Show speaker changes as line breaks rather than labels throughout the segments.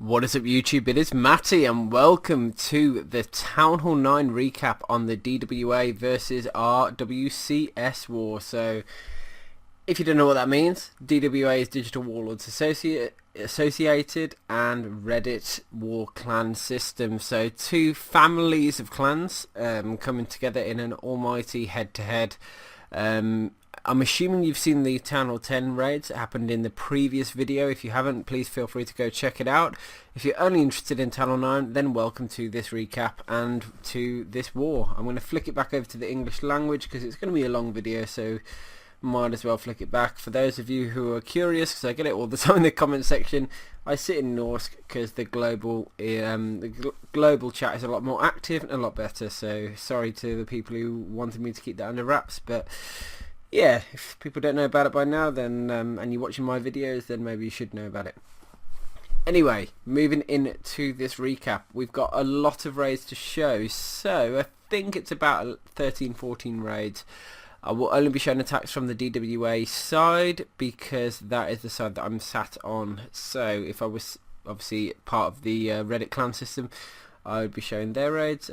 What is up YouTube, it is Matty and welcome to the Town Hall 9 recap on the D.W.A versus RWCS war. So if you don't know what that means, D.W.A is Digital Warlords Associated and Reddit War Clan System. So two families of clans coming together in an almighty head-to-head. I'm assuming you've seen the Town Hall 10 raids that happened in the previous video. If you haven't, please feel free to go check it out. If you're only interested in Town Hall 9, then welcome to this recap and to this war. I'm going to flick it back over to the English language because it's going to be a long video, so might as well flick it back. For those of you who are curious, because I get it all the time in the comment section, I sit in Norsk because the global chat is a lot more active and a lot better. So sorry to the people who wanted me to keep that under wraps, but yeah, if people don't know about it by now, then and you're watching my videos, then maybe you should know about it. Anyway, moving into this recap, we've got a lot of raids to show, so I think it's about 13-14 raids. I will only be showing attacks from the D.W.A side because that is the side that I'm sat on. So if I was obviously part of the Reddit clan system, I would be showing their raids.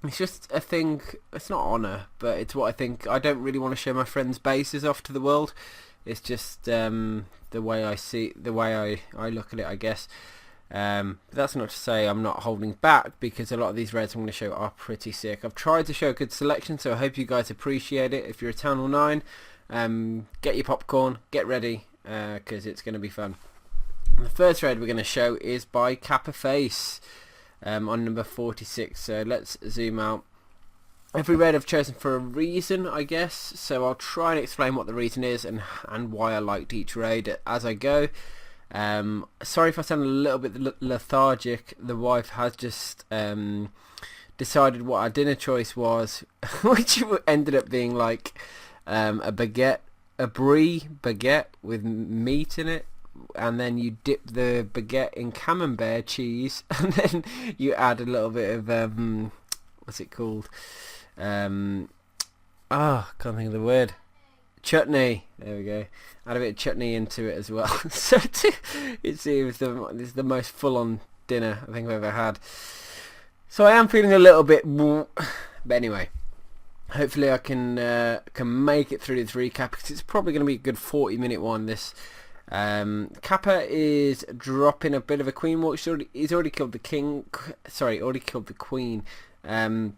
It's just a thing, it's not honour, but it's what I think. I don't really want to show my friends' bases off to the world. It's just the way I see, the way I look at it, I guess. But that's not to say I'm not holding back, because a lot of these raids I'm going to show are pretty sick. I've tried to show a good selection, so I hope you guys appreciate it. If you're a Town Hall 9, get your popcorn, get ready, because it's going to be fun. The first raid we're going to show is by Kappa Face. On number 46, so let's zoom out. Every raid I've chosen for a reason, I guess, so I'll try and explain what the reason is and why I liked each raid as I go. Sorry if I sound a little bit lethargic. The wife has just decided what our dinner choice was, which ended up being like a baguette, a brie baguette with meat in it. And then you dip the baguette in camembert cheese, and then you add a little bit of what's it called? Can't think of the word. Chutney. There we go. Add a bit of chutney into it as well. So it seems this is the most full-on dinner I think I've ever had. So I am feeling a little bit, but anyway. Hopefully I can make it through this recap, because it's probably going to be a good 40-minute one. This. Kappa is dropping a bit of a queen walk. He's already killed the king. Sorry, already killed the queen. I'm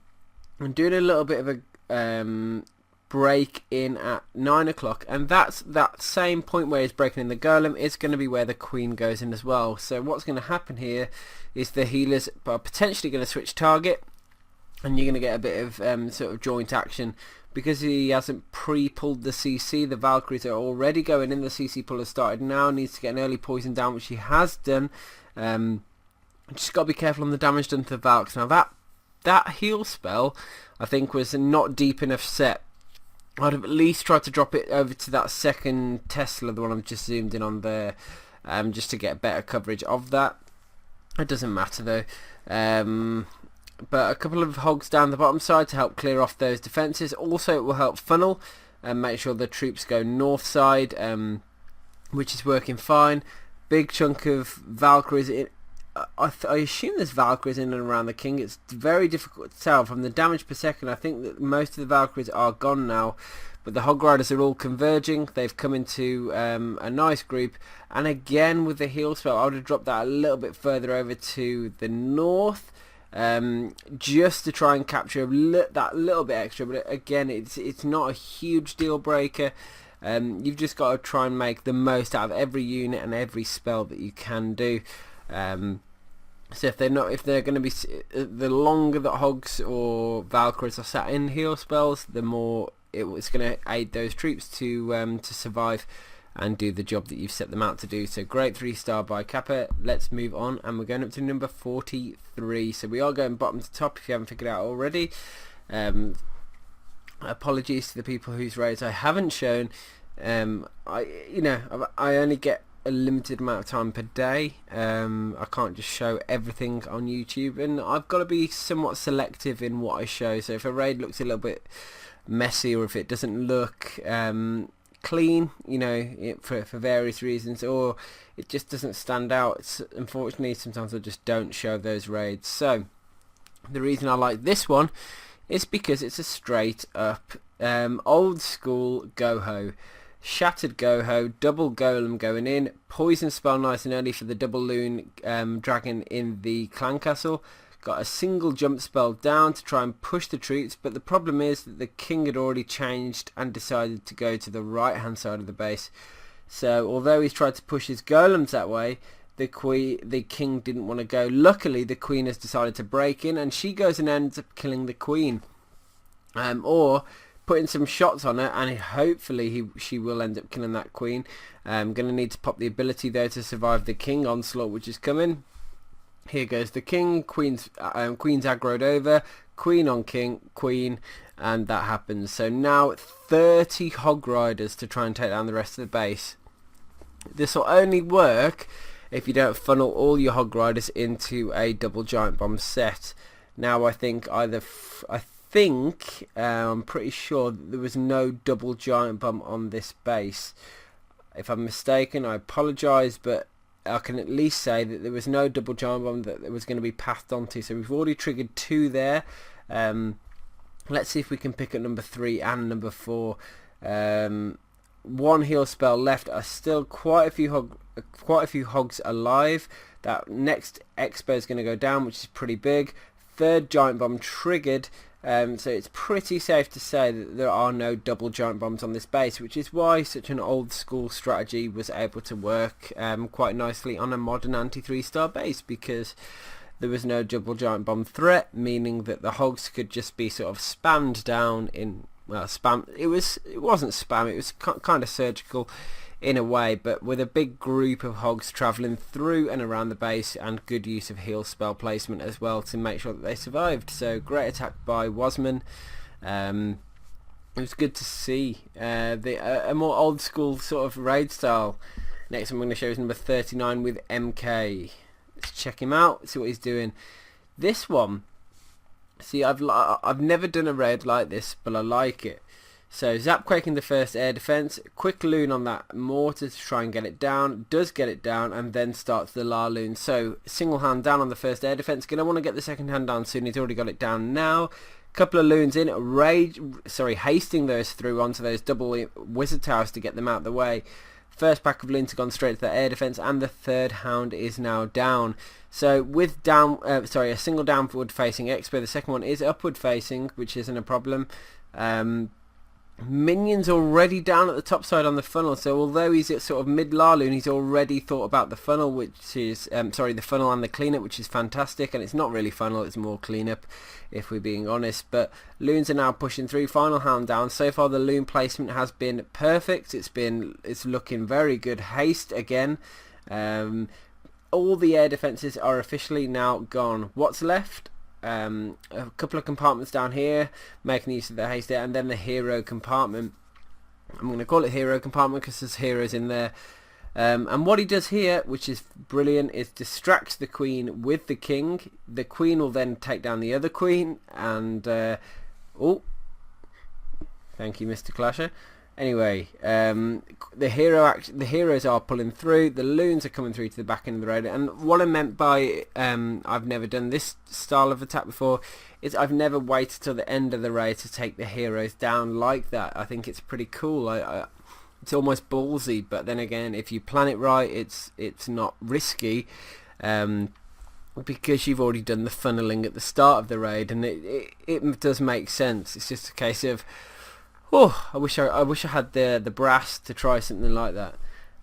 doing a little bit of a break in at 9 o'clock, and that's that same point where he's breaking in the golem is going to be where the queen goes in as well. So what's going to happen here is the healers are potentially going to switch target, and you're going to get a bit of sort of joint action. Because he hasn't pre-pulled the CC, the Valkyries are already going in. The CC pull has started now. Needs to get an early poison down, which he has done. Just got to be careful on the damage done to the Valks. Now that heal spell, I think, was not deep enough set. I'd have at least tried to drop it over to that second Tesla, the one I've just zoomed in on there, just to get better coverage of that. It doesn't matter though. But a couple of hogs down the bottom side to help clear off those defences. Also, it will help funnel and make sure the troops go north side, which is working fine. Big chunk of Valkyries. I assume there's Valkyries in and around the king. It's very difficult to tell from the damage per second. I think that most of the Valkyries are gone now, but the hog riders are all converging. They've come into a nice group, and again with the heal spell, I would have dropped that a little bit further over to the north. Just to try and capture that little bit extra, but again, it's not a huge deal breaker. You've just got to try and make the most out of every unit and every spell that you can do. So if they're going to be, the longer that hogs or Valkyries are sat in heal spells, the more it's going to aid those troops to survive and do the job that you've set them out to do. So great 3-star by Kappa. Let's move on, and we're going up to number 43. So we are going bottom to top if you haven't figured it out already. Apologies to the people whose raids I haven't shown. I only get a limited amount of time per day. I can't just show everything on YouTube, and I've got to be somewhat selective in what I show. So if a raid looks a little bit messy, or if it doesn't look clean, you know, for various reasons, or it just doesn't stand out. Unfortunately, sometimes I just don't show those raids. So the reason I like this one is because it's a straight up old school go-ho. Shattered go-ho, double golem going in, poison spell nice and early for the double loon dragon in the clan castle. Got a single jump spell down to try and push the troops, but the problem is that the king had already changed and decided to go to the right hand side of the base. So although he's tried to push his golems that way, the king didn't want to go. Luckily the queen has decided to break in, and she goes and ends up killing the queen, or putting some shots on her, and hopefully she will end up killing that queen. Going to need to pop the ability though to survive the king onslaught which is coming. Here goes the king, queen's aggroed over, queen on king, queen, and that happens. So now 30 hog riders to try and take down the rest of the base. This will only work if you don't funnel all your hog riders into a double giant bomb set. Now I'm pretty sure that there was no double giant bomb on this base. If I'm mistaken, I apologise, but I can at least say that there was no double giant bomb that was going to be passed on to. So we've already triggered 2 there. Let's see if we can pick up number 3 and number 4. 1 heal spell left. Are still quite a few hogs alive. That next expo is going to go down, which is pretty big. 3rd giant bomb triggered. So it's pretty safe to say that there are no double giant bombs on this base, which is why such an old school strategy was able to work quite nicely on a modern anti-3-star base, because there was no double giant bomb threat, meaning that the hogs could just be sort of spammed down in, well, spam. It wasn't spam, it was kind of surgical in a way, but with a big group of hogs travelling through and around the base, and good use of heal spell placement as well to make sure that they survived. So great attack by Wasman. It was good to see a more old school sort of raid style. Next I'm going to show is number 39 with MK. Let's check him out, see what he's doing. This one, see, I've never done a raid like this, but I like it. So Zapquake in the first air defense, quick loon on that mortar to try and get it down, does get it down, and then starts the La loon. So single hand down on the first air defense, going to want to get the second hand down soon. He's already got it down now. Couple of loons in, hasting those through onto those double wizard towers to get them out of the way. First pack of loons have gone straight to the air defense, and the 3rd hound is now down. So with a single downward facing expo, the second one is upward facing, which isn't a problem. Minions already down at the top side on the funnel, so although he's at sort of mid Larloon, he's already thought about the funnel, which is the funnel and the cleanup, which is fantastic. And it's not really funnel, it's more cleanup if we're being honest. But loons are now pushing through, final hound down. So far the loon placement has been perfect. It's looking very good. Haste again. All the air defenses are officially now gone. What's left? A couple of compartments down here, making use of the haste there, and then the hero compartment. I'm going to call it hero compartment because there's heroes in there. And what he does here, which is brilliant, is distracts the queen with the king. The queen will then take down the other queen, and oh, thank you, Mr. Clasher. Anyway, the heroes are pulling through. The loons are coming through to the back end of the raid. And what I meant by I've never done this style of attack before is I've never waited till the end of the raid to take the heroes down like that. I think it's pretty cool. It's almost ballsy, but then again, if you plan it right, it's not risky, because you've already done the funneling at the start of the raid, and it does make sense. It's just a case of, oh, I wish I had the brass to try something like that.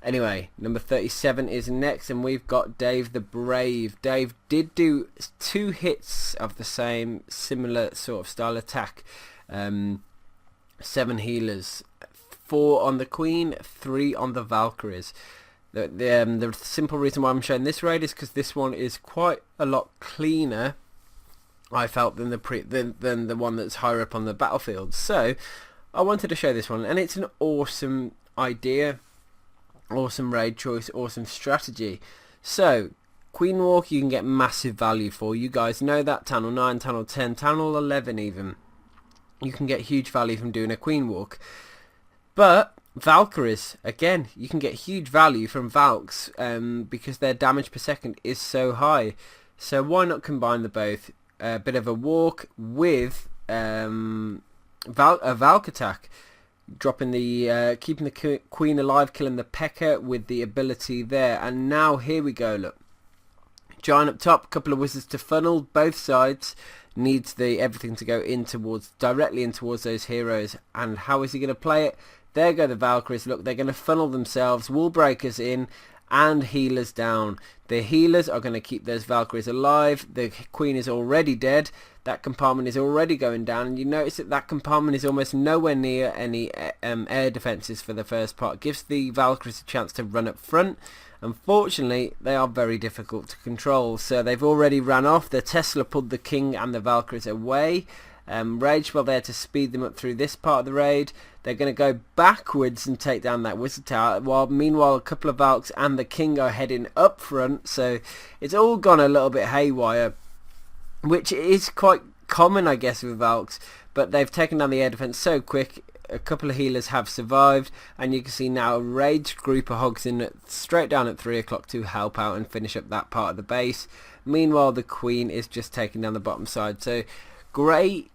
Anyway, number 37 is next, and we've got Dave the Brave. Dave did do 2 hits of the same similar sort of style attack. 7 healers, 4 on the Queen, 3 on the Valkyries. The simple reason why I'm showing this raid is because this one is quite a lot cleaner, I felt, than the one that's higher up on the battlefield. So I wanted to show this one, and it's an awesome idea, awesome raid choice, awesome strategy. So Queen Walk you can get massive value for. You guys know that. Town Hall 9, Town Hall 10, Town Hall 11 even. You can get huge value from doing a Queen Walk. But Valkyries, again, you can get huge value from Valks because their damage per second is so high. So why not combine the both? A bit of a walk with a Valk attack, dropping the keeping the queen alive, killing the P.E.K.K.A with the ability there. And now here we go. Look, giant up top, couple of wizards to funnel both sides. Needs the everything to go in towards directly in towards those heroes. And how is he going to play it? There go the Valkyries. Look, they're going to funnel themselves, wall breakers in, and healers down. The healers are going to keep those Valkyries alive. The queen is already dead. That compartment is already going down. And you notice that that compartment is almost nowhere near any air defences for the first part. Gives the Valkyries a chance to run up front. Unfortunately, they are very difficult to control. So they've already ran off. The Tesla pulled the king and the Valkyries away. Rage Spell there to speed them up through this part of the raid. They're going to go backwards and take down that wizard tower, while meanwhile a couple of Valks and the king are heading up front. So it's all gone a little bit haywire, which is quite common I guess with Valks, but they've taken down the air defense so quick. A couple of healers have survived, and you can see now a raged group of hogs in straight down at 3 o'clock to help out and finish up that part of the base. Meanwhile the queen is just taking down the bottom side. So great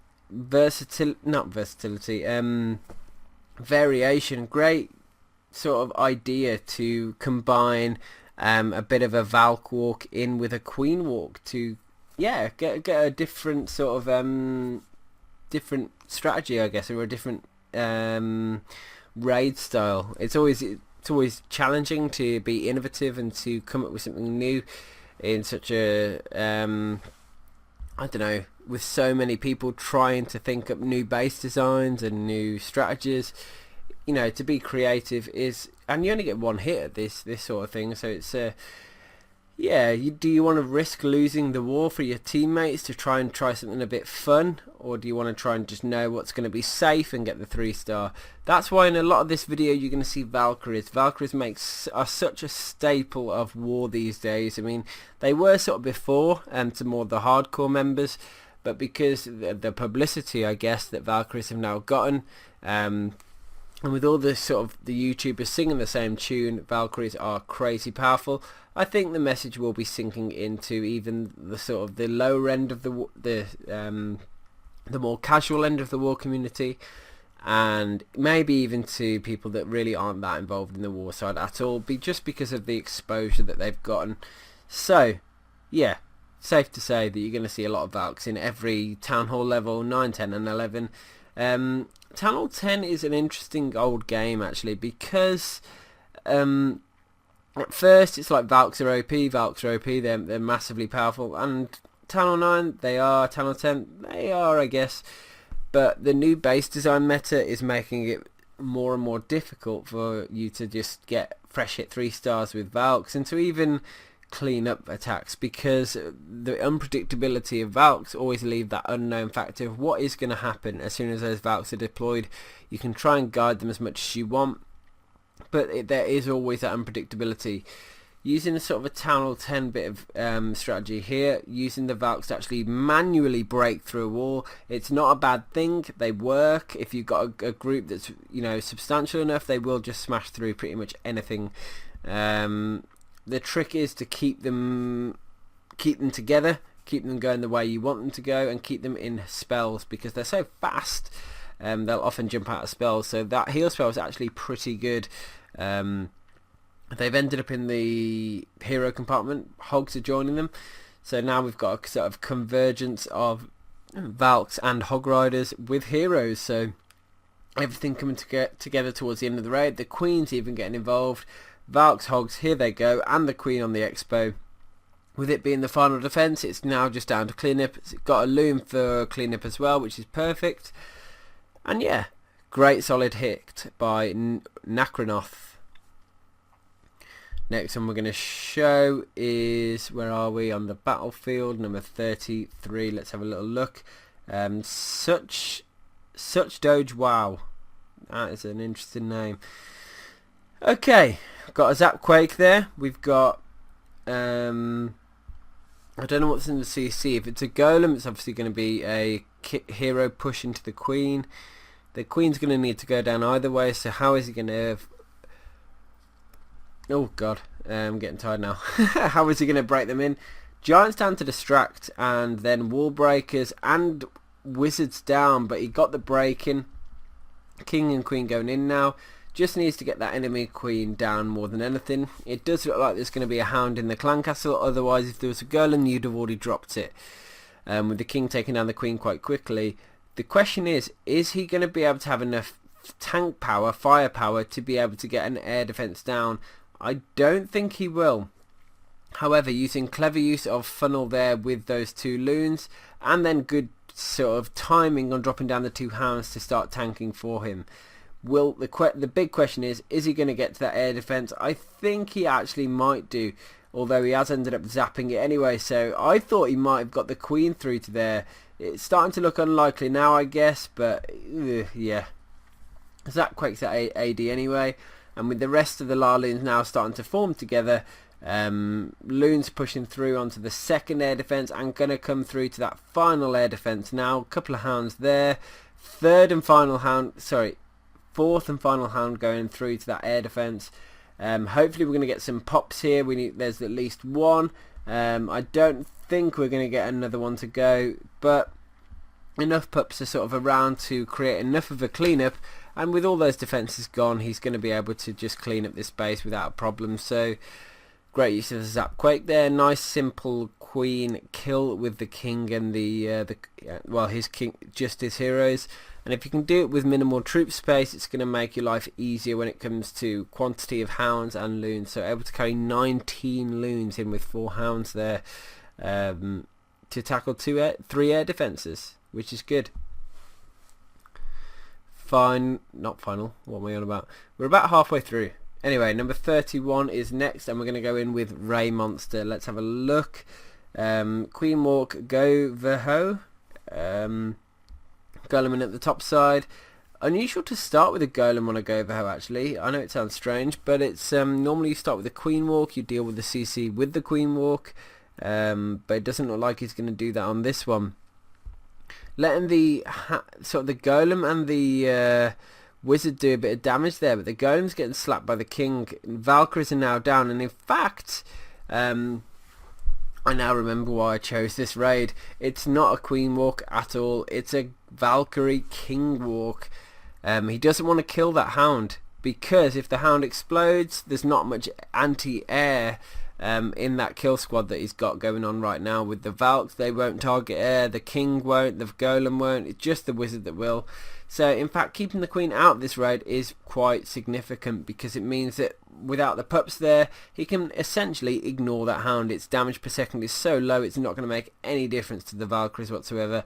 variation, great sort of idea to combine a bit of a Valk walk in with a queen walk to get a different sort of different strategy I guess, or a different raid style. It's always challenging to be innovative and to come up with something new in such a I don't know, with so many people trying to think up new base designs and new strategies. You know, to be creative is, and you only get one hit at this sort of thing, so it's do you want to risk losing the war for your teammates to try something a bit fun, or do you want to try and just know what's going to be safe and get the 3-star? That's why in a lot of this video you're going to see Valkyries. Valkyries are such a staple of war these days. I mean, they were sort of before to more the hardcore members, but because the publicity I guess that Valkyries have now gotten, and with all the sort of the YouTubers singing the same tune, Valkyries are crazy powerful. I think the message will be sinking into even the sort of the lower end of the more casual end of the war community, and maybe even to people that really aren't that involved in the war side at all, just because of the exposure that they've gotten. So yeah, safe to say that you're going to see a lot of Valks in every Town Hall level, 9, 10 and 11. Town Hall 10 is an interesting old game actually, because at first it's like Valks are OP, they're massively powerful, and Town Hall 9 they are, Town Hall 10 they are I guess, but the new base design meta is making it more and more difficult for you to just get fresh hit 3-stars with Valks, and to even clean up attacks, because the unpredictability of Valks always leave that unknown factor of what is going to happen as soon as those Valks are deployed. You can try and guide them as much as you want, but there is always that unpredictability. Using a sort of a Town Hall 10 bit of strategy here, using the Valks to actually manually break through a wall, it's not a bad thing. They work. If you've got a group that's, you know, substantial enough, they will just smash through pretty much anything. The trick is to keep them together, keep them going the way you want them to go, and keep them in spells, because they're so fast. They'll often jump out of spells, so that heal spell is actually pretty good. They've ended up in the hero compartment. Hogs are joining them, so now we've got a sort of convergence of Valks and Hog Riders with heroes. So everything coming together towards the end of the raid. The Queen's even getting involved. Valks, Hogs, here they go, and the Queen on the expo. With it being the final defense, it's now just down to cleanup. It's got a loom for cleanup as well, which is perfect. And yeah, great solid hit by Nakronoth. Next one we're going to show is, where are we, on the battlefield, number 33. Let's have a little look. Such D.W.A. That is an interesting name. Okay, got a Zap Quake there. We've got I don't know what's in the CC. If it's a golem, it's obviously going to be a hero push into the Queen. The queen's going to need to go down either way, so how is he going to... Oh god, I'm getting tired now. How is he going to break them in? Giants down to distract, and then wall breakers and wizards down, but he got the break in. King and queen going in now. Just needs to get that enemy queen down more than anything. It does look like there's going to be a hound in the clan castle, otherwise if there was a golem you'd have already dropped it. With the king taking down the queen quite quickly. The question is he going to be able to have enough tank power, firepower, to be able to get an air defense down? I don't think he will. However, using clever use of funnel there with those 2 loons, and then good sort of timing on dropping down the 2 hounds to start tanking for him. The big question is he going to get to that air defense? I think he actually might do, although he has ended up zapping it anyway, so I thought he might have got the queen through to there. It's starting to look unlikely now, I guess, but yeah. Zap quakes at AD anyway, and with the rest of the loons now starting to form together, loons pushing through onto the second air defense and going to come through to that final air defense now. A couple of hounds there. Fourth and final hound going through to that air defense. Hopefully we're going to get some pops here. There's at least one. I don't think we're going to get another one to go, but enough pups are sort of around to create enough of a cleanup, and with all those defences gone, he's going to be able to just clean up this base without a problem. So great use of the zap quake there. Nice simple queen kill with the king and his king, just his heroes. And if you can do it with minimal troop space, it's going to make your life easier when it comes to quantity of hounds and loons. So able to carry 19 loons in with 4 hounds there to tackle 3 air defences, which is good. Not final, what am I on about? We're about halfway through. Anyway, number 31 is next, and we're going to go in with Ray Monster. Let's have a look. Queen Walk, Go Verho. Golem in at the top side. Unusual to start with a golem on a Go Verho, actually. I know it sounds strange, but it's normally you start with a Queen Walk, you deal with the CC with the Queen Walk, but it doesn't look like he's going to do that on this one. Letting the the golem and the wizard do a bit of damage there, but the golem's getting slapped by the king. Valkyries are now down, and in fact, I now remember why I chose this raid. It's not a queen walk at all. It's a Valkyrie king walk. He doesn't want to kill that hound, because if the hound explodes, there's not much anti-air in that kill squad that he's got going on right now. With the Valks, they won't target air, the king won't, the golem won't, it's just the wizard that will. So in fact, keeping the queen out of this raid is quite significant, because it means that without the pups there, he can essentially ignore that hound. Its damage per second is so low, it's not going to make any difference to the Valkyries whatsoever.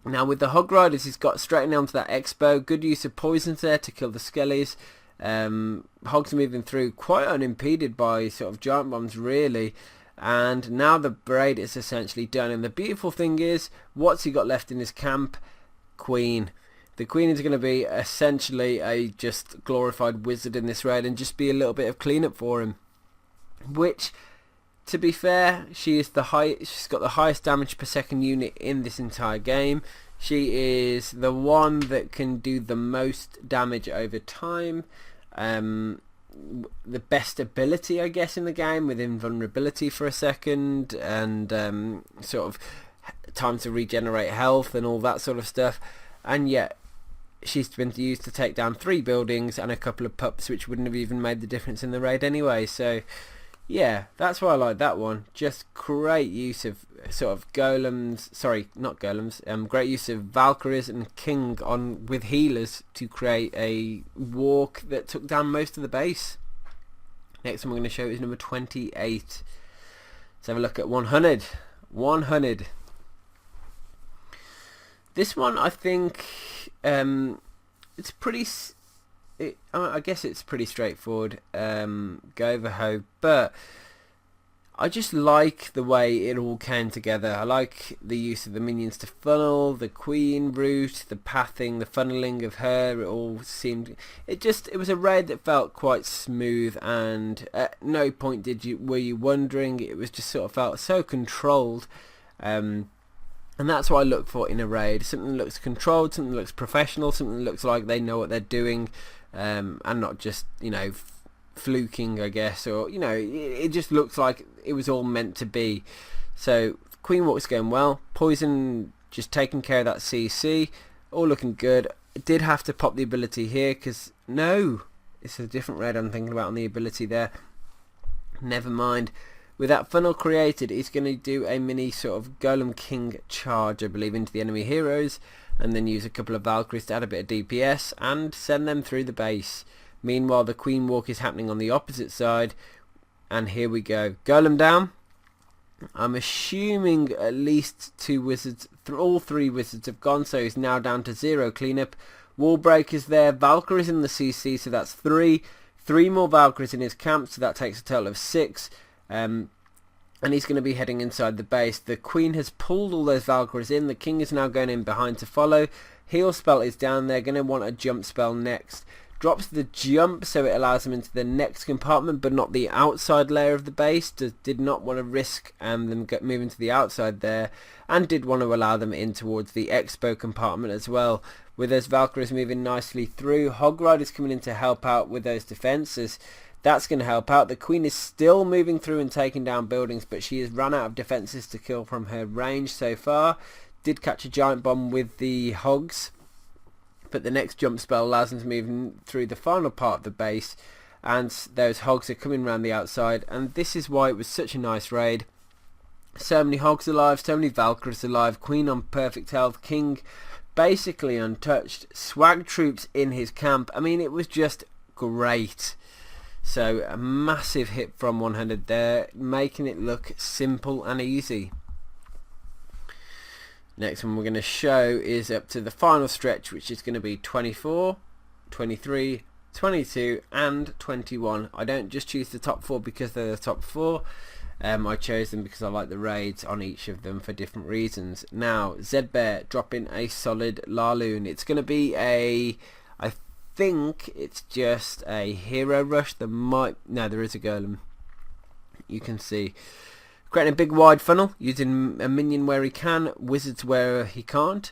Now with the Hog Riders, he's got straight onto that Expo. Good use of poisons there to kill the Skellies. Hogs moving through quite unimpeded by sort of giant bombs, really. And now the raid is essentially done. And the beautiful thing is, what's he got left in his camp? Queen. The queen is going to be essentially a just glorified wizard in this raid, and just be a little bit of cleanup for him. Which, to be fair, she's got the highest damage per second unit in this entire game. She is the one that can do the most damage over time. The best ability, I guess, in the game, with invulnerability for a second, and sort of time to regenerate health and all that sort of stuff. And yet she's been used to take down 3 buildings and a couple of pups, which wouldn't have even made the difference in the raid anyway. So yeah, that's why I like that one. Just great use of sort of golems, sorry, not golems, great use of Valkyries and king on with healers to create a walk that took down most of the base. Next one we're going to show is number 28. Let's have a look at 100. This one, I think, it's pretty. I guess it's pretty straightforward. Go Overho, but I just like the way it all came together. I like the use of the minions to funnel, the queen route, the pathing, the funneling of her. It all seemed. It was a raid that felt quite smooth, and at no point were you wondering. It was just sort of felt so controlled. And that's what I look for in a raid. Something that looks controlled, something that looks professional, something that looks like they know what they're doing, and not just, you know, fluking, I guess, or, you know, it just looks like it was all meant to be. So Queen Walk's going well. Poison just taking care of that CC, all looking good. It did have to pop the ability here because no, it's a different raid I'm thinking about on the ability there. Never mind. With that funnel created, he's going to do a mini sort of Golem King charge, I believe, into the enemy heroes, and then use a couple of Valkyries to add a bit of DPS and send them through the base. Meanwhile, the Queen Walk is happening on the opposite side, and here we go. Golem down. I'm assuming at least 2 wizards, all 3 wizards have gone, so he's now down to 0 cleanup. Wall breakers there, Valkyries in the CC, so that's 3. 3 more Valkyries in his camp, so that takes a total of 6. And he's going to be heading inside the base. The Queen has pulled all those Valkyries in. The King is now going in behind to follow. Heal spell is down there. Going to want a jump spell next. Drops the jump so it allows him into the next compartment, but not the outside layer of the base. Did not want to risk them moving to the outside there, and did want to allow them in towards the expo compartment as well. With those Valkyries moving nicely through, Hog Rider's coming in to help out with those defences. That's going to help out. The Queen is still moving through and taking down buildings, but she has run out of defences to kill from her range so far. Did catch a giant bomb with the Hogs, but the next jump spell allows them to move through the final part of the base, and those Hogs are coming around the outside, and this is why it was such a nice raid. So many Hogs alive, so many Valkyries alive, Queen on perfect health, King basically untouched, swag troops in his camp. I mean, it was just great. So a massive hit from 100 there, making it look simple and easy. Next one we're going to show is up to the final stretch, which is going to be 24, 23, 22 and 21. I don't just choose the top 4 because they're the top 4. I chose them because I like the raids on each of them for different reasons. Now, Zedbear dropping a solid Laloon. It's going to be a... I think it's just a hero rush. No, there is a golem. You can see. Creating a big wide funnel, using a minion where he can, wizards where he can't.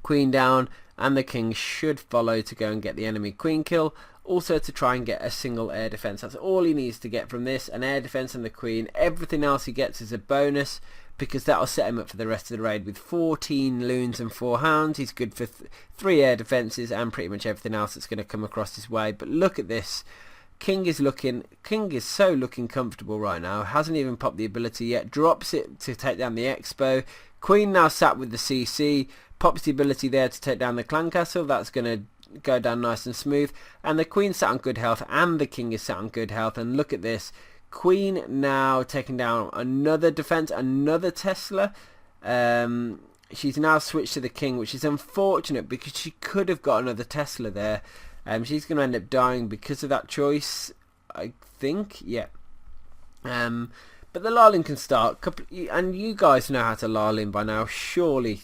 Queen down, and the King should follow to go and get the enemy queen kill. Also to try and get a single air defense. That's all he needs to get from this, an air defense and the Queen. Everything else he gets is a bonus, because that'll set him up for the rest of the raid. With 14 loons and 4 hounds, he's good for 3 air defenses and pretty much everything else that's going to come across his way. But look at this. King is so looking comfortable right now. Hasn't even popped the ability yet. Drops it to take down the expo. Queen now sat with the CC. Pops the ability there to take down the clan castle. That's going to go down nice and smooth. And the Queen sat on good health and the King is sat on good health. And look at this. Queen now taking down another defense, another Tesla. She's now switched to the King, which is unfortunate because she could have got another Tesla there. She's going to end up dying because of that choice, I think. Yeah. But the Larlin can start, and you guys know how to Larlin by now, surely.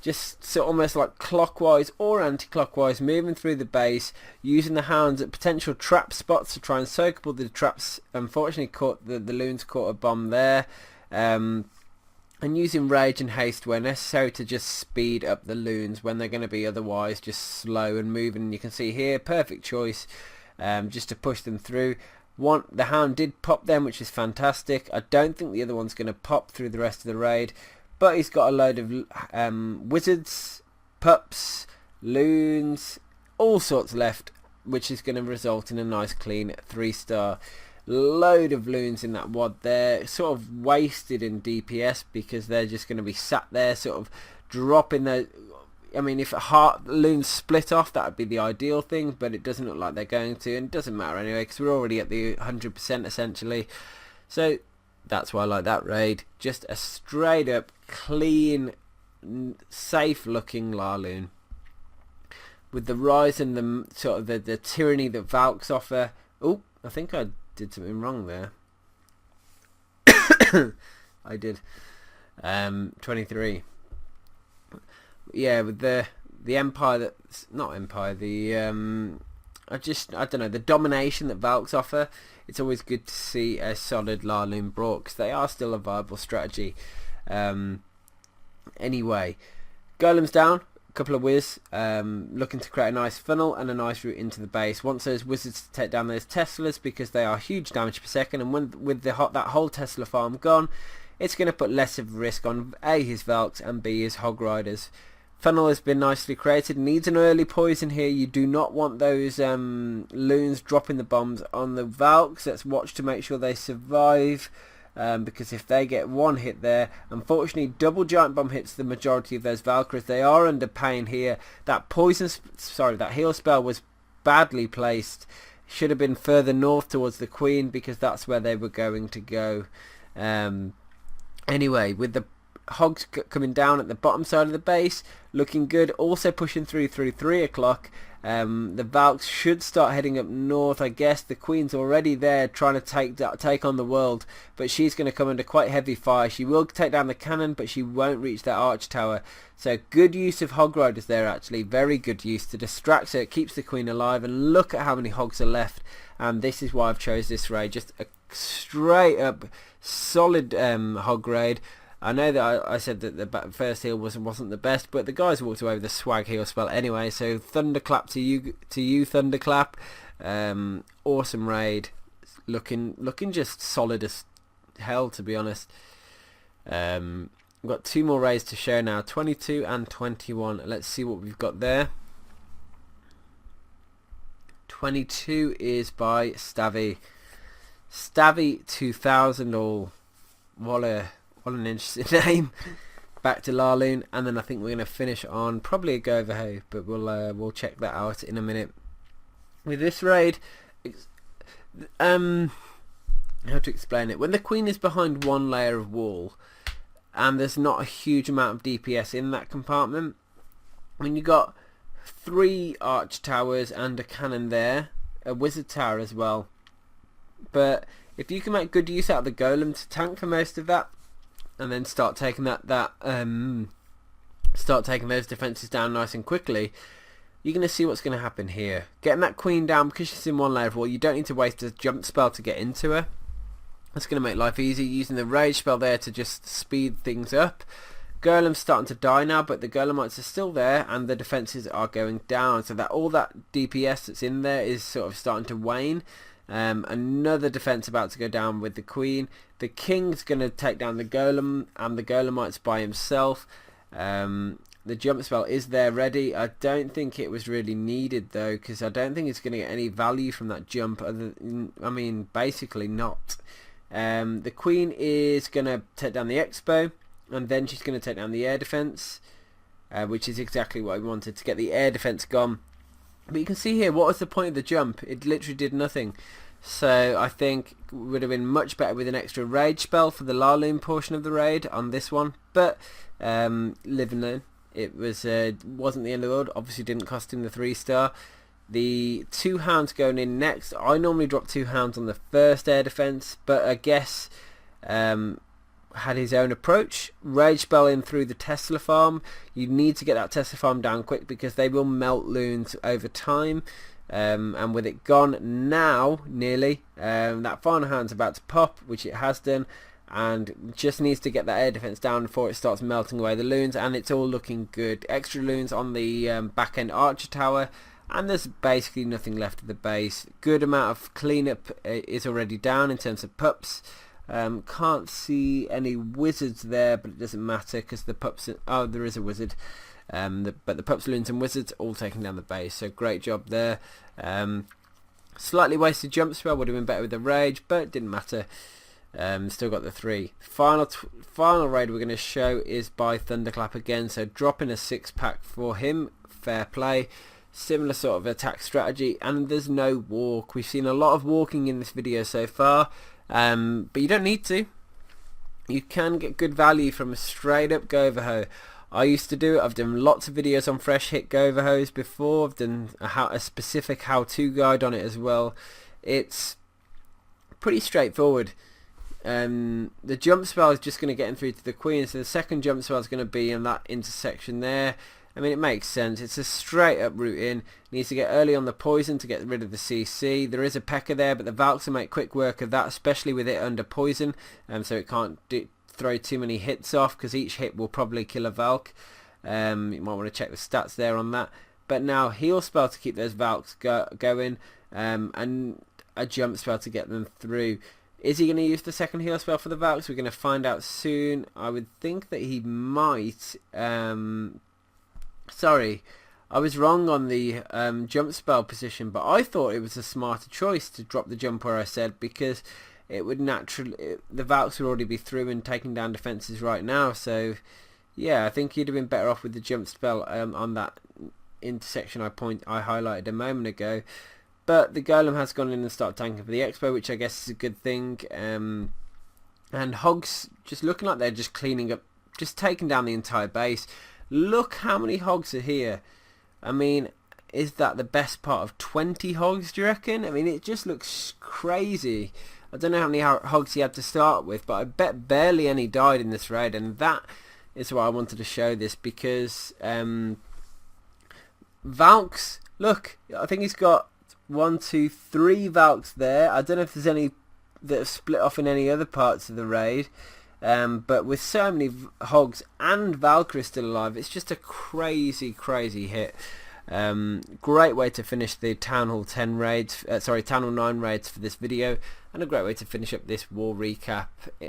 Just so almost like clockwise or anti-clockwise, moving through the base, using the hounds at potential trap spots to try and soak up all the traps. Unfortunately, the loons caught a bomb there. And using rage and haste where necessary to just speed up the loons when they're going to be otherwise just slow and moving. You can see here, perfect choice, just to push them through. The hound did pop them, which is fantastic. I don't think the other one's going to pop through the rest of the raid, but he's got a load of wizards, pups, loons, all sorts left, which is going to result in a nice clean 3-star. Load of loons in that wad there, sort of wasted in DPS because they're just going to be sat there sort of dropping the... I mean, if loons split off, that would be the ideal thing, but it doesn't look like they're going to, and it doesn't matter anyway because we're already at the 100% essentially. So that's why I like that raid. Just a straight up clean, safe looking Laloon with the rise and the sort of the tyranny that Valks offer. Oh, I think I did something wrong there. I did. 23. Yeah, with the empire that's not empire, the I don't know, the domination that Valks offer. It's always good to see a solid Laloon brought because they are still a viable strategy. Anyway, golem's down. Couple of whiz, looking to create a nice funnel and a nice route into the base. Wants those wizards to take down those Teslas because they are huge damage per second, and with that whole Tesla farm gone, it's going to put less of a risk on A, his Valks, and B, his Hog Riders. Funnel has been nicely created, needs an early poison here. You do not want those loons dropping the bombs on the Valks. Let's watch to make sure they survive. Because if they get one hit there, unfortunately double giant bomb hits the majority of those Valkyries. They are under pain here. That that heal spell was badly placed. Should have been further north towards the Queen because that's where they were going to go. Anyway, with the Hogs coming down at the bottom side of the base, looking good. Also pushing through 3 o'clock. The Valks should start heading up north. I guess the Queen's already there trying to take on the world, but she's going to come under quite heavy fire. She will take down the cannon, but she won't reach that arch tower. So good use of Hog Riders there, actually. Very good use to distract her. It keeps the Queen alive, and look at how many Hogs are left. And this is why I've chose this raid. Just a straight up solid Hog raid. I know that I said that the first heal wasn't the best, but the guys walked away with a swag heal spell anyway. So thunderclap to you, thunderclap. Awesome raid, looking just solid as hell, to be honest. We've got 2 more raids to show now, 22 and 21. Let's see what we've got there. 22 is by Stavy 2000 all. What an interesting name. Back to Larloon, and then I think we're going to finish on probably a Go-Over-Ho, but we'll check that out in a minute. With this raid, how to explain it? When the Queen is behind one layer of wall, and there's not a huge amount of DPS in that compartment, when you got 3 arch towers and a cannon there, a wizard tower as well, but if you can make good use out of the golem to tank for most of that, and then start taking taking those defenses down nice and quickly, you're going to see what's going to happen here. Getting that Queen down because she's in one layer of wall, you don't need to waste a jump spell to get into her. That's going to make life easy. Using the rage spell there to just speed things up. Golem's starting to die now, but the Golemites are still there, and the defenses are going down. So that all that DPS that's in there is sort of starting to wane. Another defense about to go down with the Queen. The King's going to take down the Golem and the Golemites by himself. The jump spell is there ready. I don't think it was really needed though, because I don't think it's going to get any value from that jump. Basically not. The Queen is going to take down the Expo, and then she's going to take down the air defense, which is exactly what I wanted, to get the air defense gone. But you can see here, what was the point of the jump? It literally did nothing. So I think it would have been much better with an extra rage spell for the Larloon portion of the raid on this one. But live and learn. It wasn't the end of the world. Obviously didn't cost him the 3-star. The 2 hounds going in next. I normally drop 2 hounds on the first air defense, but I guess had his own approach. Rage spell in through the Tesla farm. You need to get that Tesla farm down quick because they will melt loons over time. And with it gone now, nearly, that final hand's about to pop, which it has done, and just needs to get that air defense down before it starts melting away the loons, and it's all looking good. Extra loons on the back end archer tower, and there's basically nothing left of the base. Good amount of cleanup is already down in terms of pups. Can't see any wizards there, but it doesn't matter because the pups... Oh, there is a wizard. But the pups, loons and wizards all taking down the base, so great job there. Slightly wasted jump spell, would have been better with the rage, but it didn't matter. Still got the 3. Final raid we're going to show is by Thunderclap again, so dropping a 6-pack for him. Fair play. Similar sort of attack strategy, and there's no walk. We've seen a lot of walking in this video so far, but you don't need to. You can get good value from a straight up Go-Over-Ho. I used to do it. I've done lots of videos on fresh hit Go-Over-Hos before. I've done a specific how-to guide on it as well. It's pretty straightforward. The jump spell is just going to get him through to the Queen, so the second jump spell is going to be in that intersection there. I mean, it makes sense. It's a straight up route in. Needs to get early on the poison to get rid of the CC. There is a P.E.K.K.A. there, but the Valks will make quick work of that, especially with it under poison, so it can't throw too many hits off, because each hit will probably kill a Valk. You might want to check the stats there on that. But now heal spell to keep those Valks going, and a jump spell to get them through. Is he going to use the second heal spell for the Valks? We're going to find out soon. I would think that he might. Sorry, I was wrong on the jump spell position, but I thought it was a smarter choice to drop the jump where I said, because it would naturally, the Valks would already be through and taking down defences right now. So yeah, I think he'd have been better off with the jump spell on that intersection I highlighted a moment ago. But the Golem has gone in and started tanking for the Expo, which I guess is a good thing. And Hogs just looking like they're just cleaning up, just taking down the entire base. Look how many Hogs are here. I mean, is that the best part of 20 Hogs, do you reckon? I mean, it just looks crazy. I don't know how many Hogs he had to start with, but I bet barely any died in this raid. And that is why I wanted to show this, because Valks, look, I think he's got 1, 2, 3 Valks there. I don't know if there's any that have split off in any other parts of the raid. But with so many Hogs and Valkyrie still alive, it's just a crazy hit. Great way to finish the Town Hall 10 raids, Town Hall 9 raids for this video, and a great way to finish up this war recap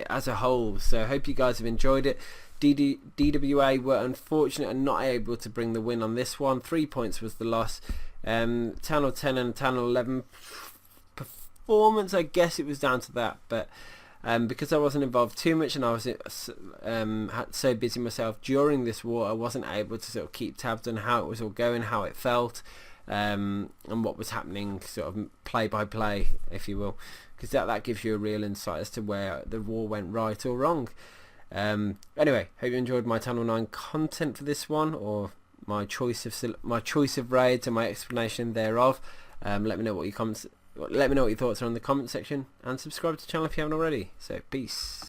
as a whole. So I hope you guys have enjoyed it. D.W.A were unfortunate and not able to bring the win on this one. 3 points was the loss. Town Hall 10 and Town Hall 11 performance, I guess it was down to that, but because I wasn't involved too much and I was so busy myself during this war, I wasn't able to sort of keep tabs on how it was all going, how it felt, and what was happening, sort of play by play, if you will, because that gives you a real insight as to where the war went right or wrong. Anyway, hope you enjoyed my Town Hall 9 content for this one, or my choice of raids and my explanation thereof. Let me know what your thoughts are in the comment section, and subscribe to the channel if you haven't already. So peace.